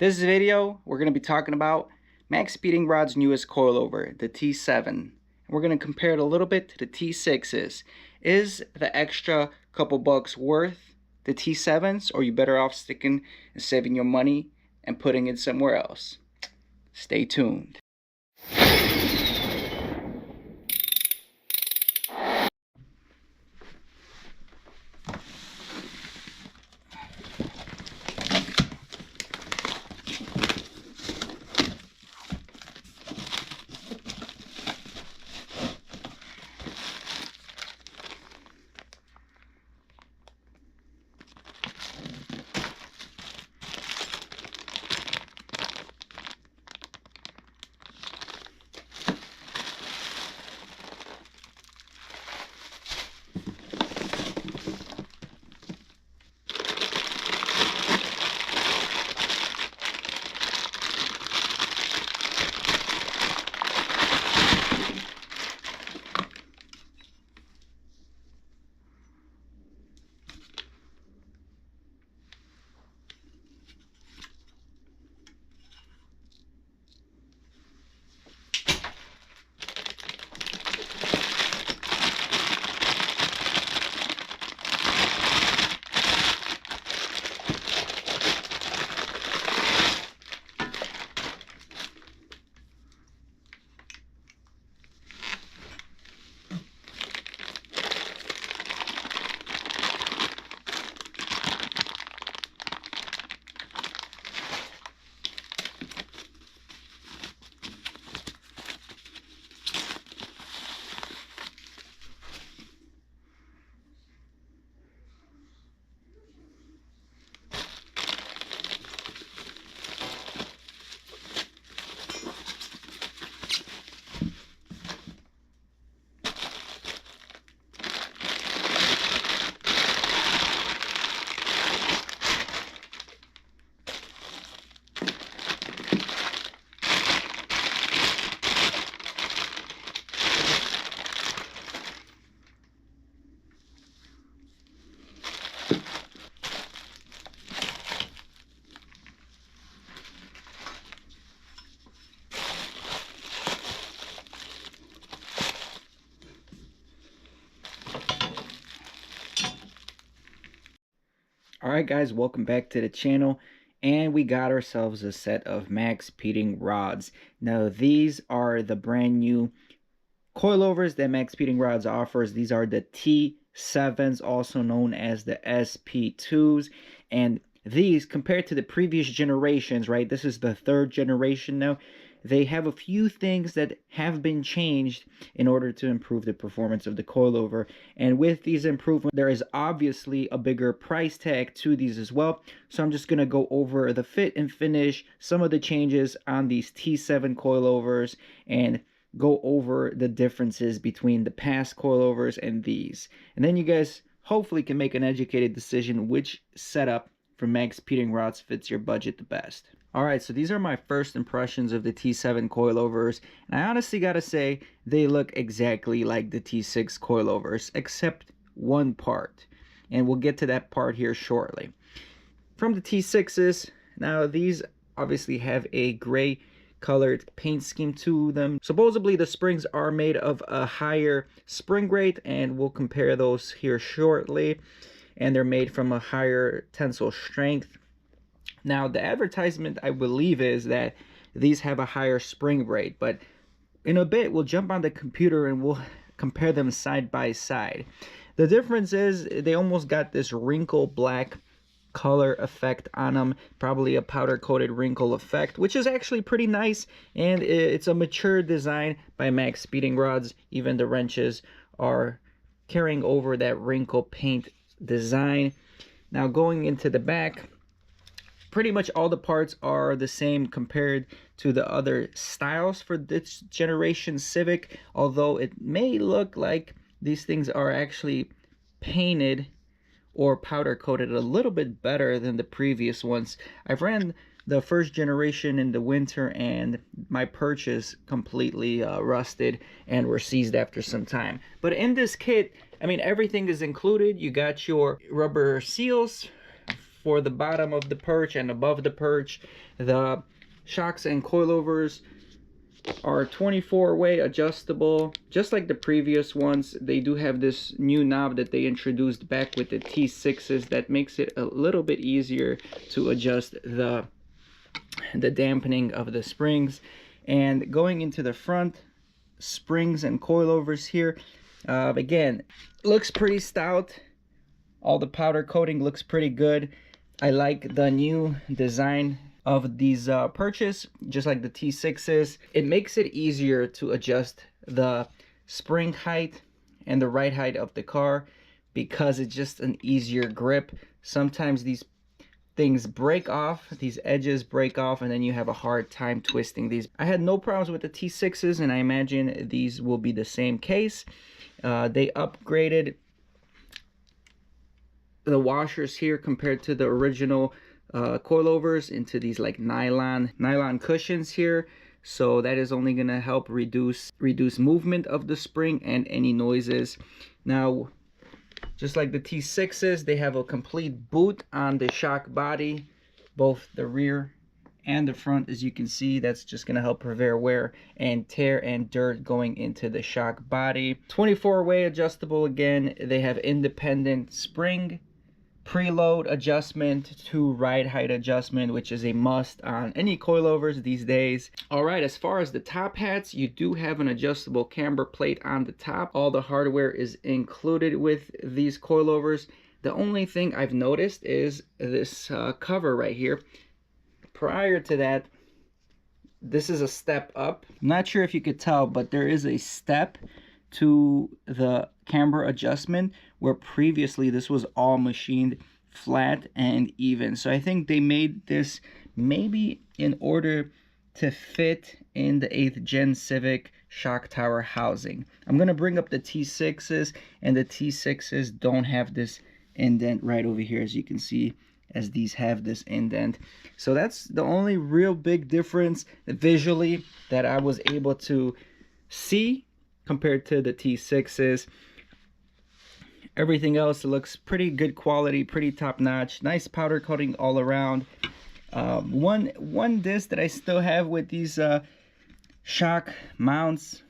This video, we're going to be talking about MaXpeedingRods' newest coilover, the T7. We're going to compare it a little bit to the T6s. Is the extra couple bucks worth the T7s, or are you better off sticking and saving your money and putting it somewhere else? Stay tuned. Alright guys, welcome back to the channel, and we got ourselves a set of MaXpeedingRods. Now these are the brand new coilovers that MaXpeedingRods offers. These are the T7s, also known as the SP2s, and these, compared to the previous generations, right, this is the third generation now, they have a few things that have been changed in order to improve the performance of the coilover. And with these improvements, there is obviously a bigger price tag to these as well. So I'm just going to go over the fit and finish, some of the changes on these T7 coilovers, and go over the differences between the past coilovers and these. And then you guys hopefully can make an educated decision which setup from MaXpeedingRods fits your budget the best. Alright, so these are my first impressions of the T7 coilovers, and I honestly gotta say, they look exactly like the T6 coilovers, except one part, and we'll get to that part here shortly. From the T6s, now these obviously have a gray colored paint scheme to them. Supposedly the springs are made of a higher spring rate, and we'll compare those here shortly, and they're made from a higher tensile strength. Now, the advertisement, I believe, is that these have a higher spring rate, but in a bit, we'll jump on the computer and we'll compare them side by side. The difference is they almost got this wrinkle black color effect on them, probably a powder coated wrinkle effect, which is actually pretty nice, and it's a mature design by MaXpeedingRods. Even the wrenches are carrying over that wrinkle paint design. Now, going into the back, pretty much all the parts are the same compared to the other styles for this generation Civic, although it may look like these things are actually painted or powder coated a little bit better than the previous ones. I've ran the first generation in the winter, and my purchase completely rusted and were seized after some time. But in this kit, I mean, everything is included. You got your rubber seals for the bottom of the perch and above the perch. The shocks and coilovers are 24-way adjustable, just like the previous ones. They do have this new knob that they introduced back with the T6s that makes it a little bit easier to adjust the dampening of the springs. And going into the front, springs and coilovers here, again, looks pretty stout. All the powder coating looks pretty good. I like the new design of these perches, just like the T6s. It makes it easier to adjust the spring height and the ride height of the car because it's just an easier grip. Sometimes these things break off, these edges break off, and then you have a hard time twisting these. I had no problems with the T6s, and I imagine these will be the same case. They upgraded the washers here compared to the original coilovers into these like nylon cushions here, so that is only going to help reduce movement of the spring and any noises. Now, just like the T6s, they have a complete boot on the shock body, both the rear and the front. As you can see, that's just going to help prevent wear and tear and dirt going into the shock body. 24-way adjustable again. They have independent spring preload adjustment to ride height adjustment, which is a must on any coilovers these days. All right, as far as the top hats, you do have an adjustable camber plate on the top. All the hardware is included with these coilovers. The only thing I've noticed is this cover right here. Prior to that, this is a step up. I'm not sure if you could tell, but there is a step to the camber adjustment where previously this was all machined flat and even. So I think they made this maybe in order to fit in the 8th gen Civic shock tower housing. I'm going to bring up the T6s, and the T6s don't have this indent right over here, as you can see, as these have this indent. So that's the only real big difference visually that I was able to see compared to the T6s. Everything else looks pretty good quality, pretty top notch. Nice powder coating all around. One disc that I still have with these shock mounts,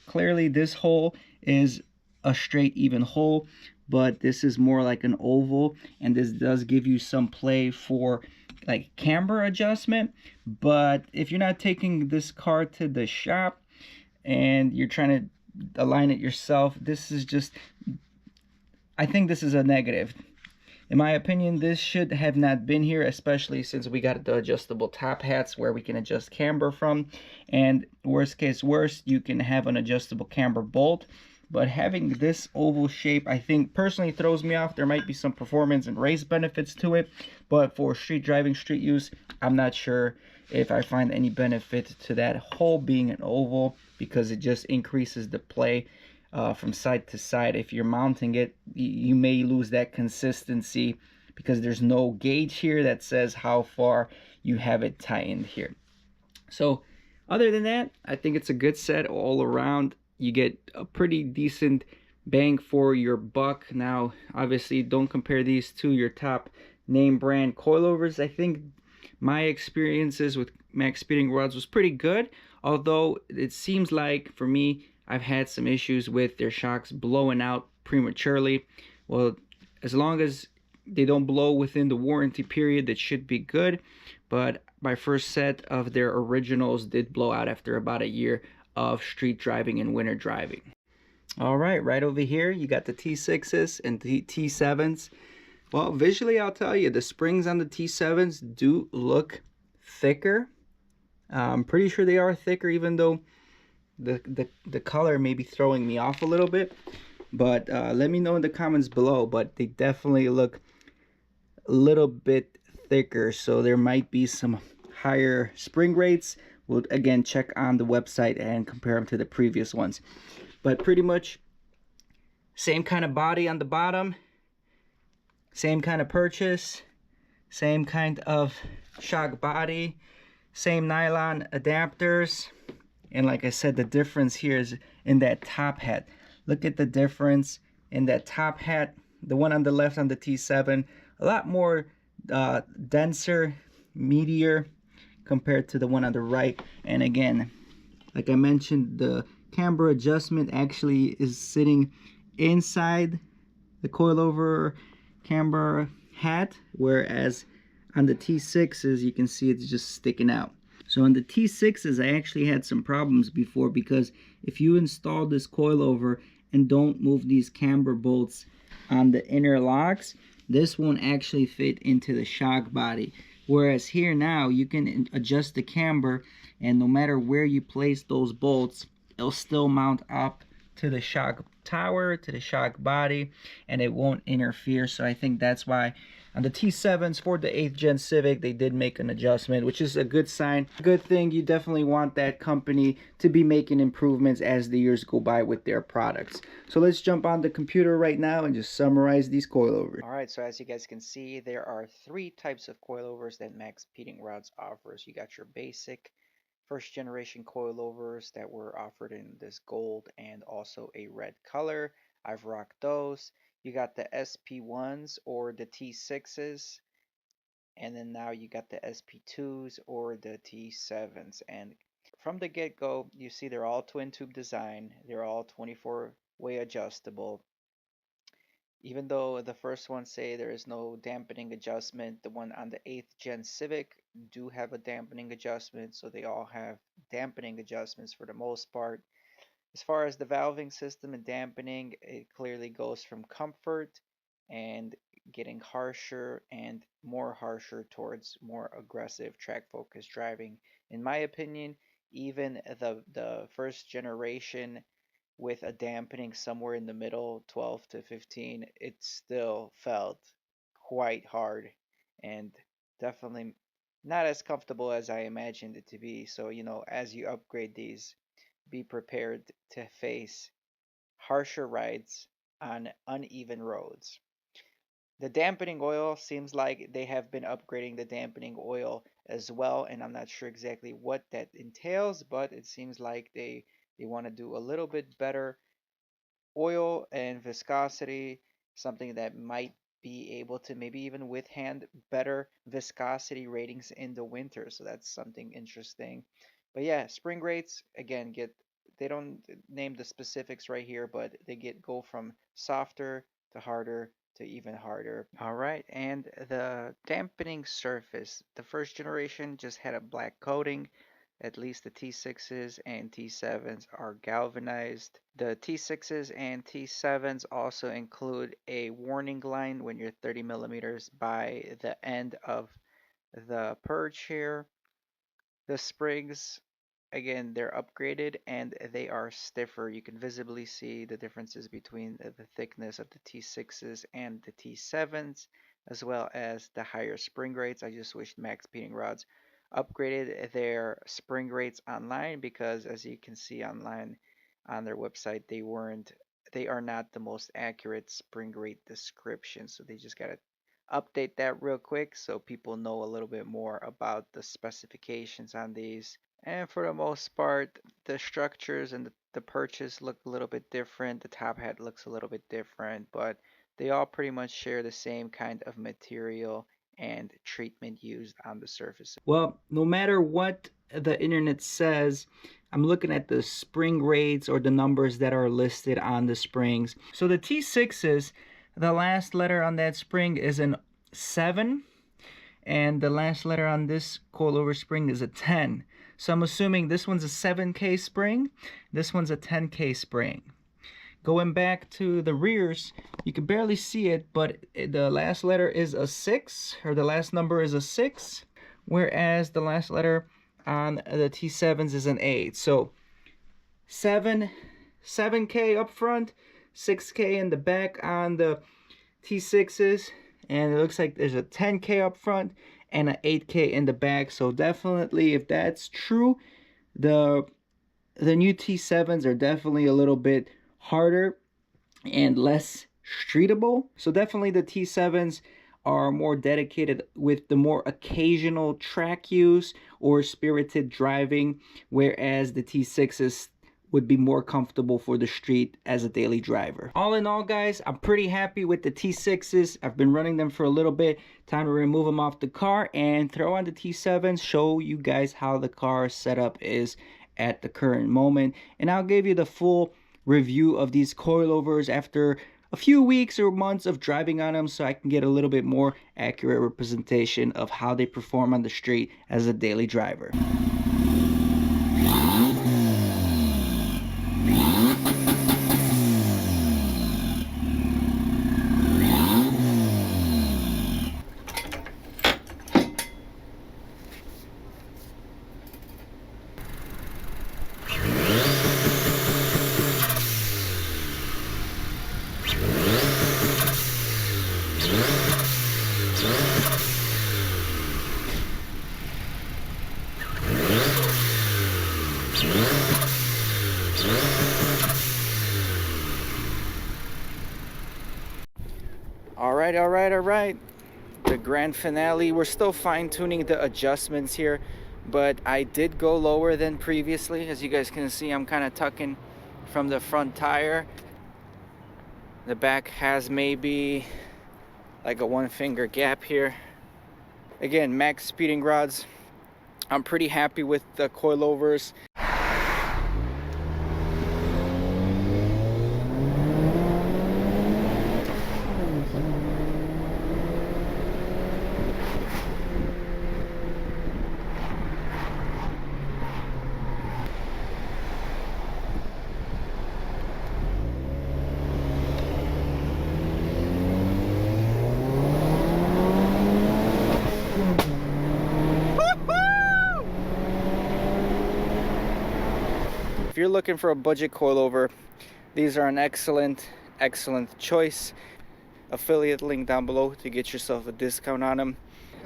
clearly this hole is a straight even hole, but this is more like an oval, and this does give you some play for like camber adjustment. But if you're not taking this car to the shop and you're trying to align it yourself, this is just, I think this is a negative. In my opinion, this should have not been here, especially since we got the adjustable top hats where we can adjust camber from. And worst case worst, you can have an adjustable camber bolt. But having this oval shape, I think personally throws me off. There might be some performance and race benefits to it, but for street driving, street use, I'm not sure if I find any benefit to that hole being an oval, because it just increases the play from side to side. If you're mounting it, you may lose that consistency because there's no gauge here that says how far you have it tightened here. So other than that, I think it's a good set all around. You get a pretty decent bang for your buck. Now, obviously, don't compare these to your top name brand coilovers. I think my experiences with MaXpeedingRods was pretty good, although it seems like for me, I've had some issues with their shocks blowing out prematurely. Well, as long as they don't blow within the warranty period, that should be good. But my first set of their originals did blow out after about a year of street driving and winter driving. All right over here, you got the T6s and the T7s. Well, visually, I'll tell you, the springs on the T7s do look thicker. I'm pretty sure they are thicker, even though the color may be throwing me off a little bit. But let me know in the comments below. But they definitely look a little bit thicker, so there might be some higher spring rates. We'll again check on the website and compare them to the previous ones. But pretty much same kind of body on the bottom, same kind of purchase, same kind of shock body, same nylon adapters. And like I said, the difference here is in that top hat. Look at the difference in that top hat. The one on the left on the T7, a lot more denser, meatier compared to the one on the right. And again, like I mentioned, the camber adjustment actually is sitting inside the coilover camber hat, whereas on the T6s you can see it's just sticking out. So on the T6s I actually had some problems before, because if you install this coilover and don't move these camber bolts on the inner locks, this won't actually fit into the shock body. Whereas here now you can adjust the camber, and no matter where you place those bolts, it'll still mount up to the shock tower, to the shock body, and it won't interfere. So I think that's why on the T7s for the 8th gen Civic they did make an adjustment, which is a good sign. Good thing. You definitely want that company to be making improvements as the years go by with their products. So let's jump on the computer right now and just summarize these coilovers. Alright, so as you guys can see, there are 3 types of coilovers that MaXpeedingRods offers. You got your basic first generation coilovers that were offered in this gold and also a red color. I've rocked those. You got the SP1s or the T6s, and then now you got the SP2s or the T7s. And from the get-go, you see they're all twin tube design. They're all 24-way adjustable. Even though the first ones say there is no dampening adjustment, the one on the 8th gen Civic do have a dampening adjustment, so they all have dampening adjustments for the most part. As far as the valving system and dampening, it clearly goes from comfort and getting harsher and more harsher towards more aggressive track focused driving. In my opinion, even the first generation with a dampening somewhere in the middle, 12 to 15, it still felt quite hard and definitely not as comfortable as I imagined it to be. So, as you upgrade these, be prepared to face harsher rides on uneven roads. The dampening oil seems like they have been upgrading the dampening oil as well, and I'm not sure exactly what that entails, but it seems like they want to do a little bit better oil and viscosity, something that might be able to maybe even withstand better viscosity ratings in the winter. So that's something interesting. But yeah, spring rates again they don't name the specifics right here, but they go from softer to harder to even harder. All right, and the dampening surface. The first generation just had a black coating. At least the T6s and T7s are galvanized. The T6s and T7s also include a warning line when you're 30 millimeters by the end of the purge here. The springs, again, they're upgraded and they are stiffer. You can visibly see the differences between the thickness of the T6s and the T7s, as well as the higher spring rates. I just wish MaXpeedingRods upgraded their spring rates online, because as you can see online on their website, they are not the most accurate spring rate description. So they just gotta update that real quick so people know a little bit more about the specifications on these. And for the most part, the structures and the perches look a little bit different. The top hat looks a little bit different, but they all pretty much share the same kind of material and treatment used on the surface. Well, no matter what the internet says, I'm looking at the spring rates or the numbers that are listed on the springs. So the T6s, the last letter on that spring is an 7, and the last letter on this coilover spring is a 10. So I'm assuming this one's a 7K spring, this one's a 10K spring. Going back to the rears, you can barely see it, but the last letter is a 6, or the last number is a 6, whereas the last letter on the T7s is an 8. So 7K up front, 6K in the back on the T6s, and it looks like there's a 10K up front and an 8K in the back. So definitely, if that's true, the new T7s are definitely a little bit harder and less streetable. So definitely the T7s are more dedicated with the more occasional track use or spirited driving, whereas the T6s would be more comfortable for the street as a daily driver. All in all, guys, I'm pretty happy with the T6s. I've been running them for a little bit. Time to remove them off the car and throw on the T7s, show you guys how the car setup is at the current moment. And I'll give you the full review of these coilovers after a few weeks or months of driving on them, so I can get a little bit more accurate representation of how they perform on the street as a daily driver. All right. The grand finale. We're still fine-tuning the adjustments here, but I did go lower than previously. As you guys can see, I'm kind of tucking from the front tire. The back has maybe like a 1-finger gap here. Again, MaXpeedingRods. I'm pretty happy with the coilovers. If you're looking for a budget coilover, these are an excellent choice. Affiliate link down below to get yourself a discount on them.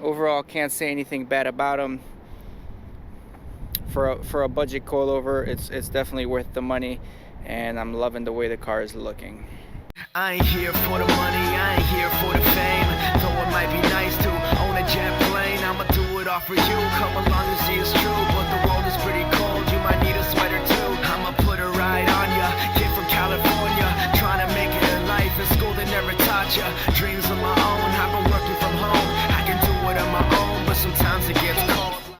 Overall, can't say anything bad about them. For a budget coilover, it's definitely worth the money, and I'm loving the way the car is looking. I ain't here for the money, I ain't here for the fame. Though it might be nice to own a jet plane, I'ma do it all for you. Come along and see it's true, but the world is pretty cool.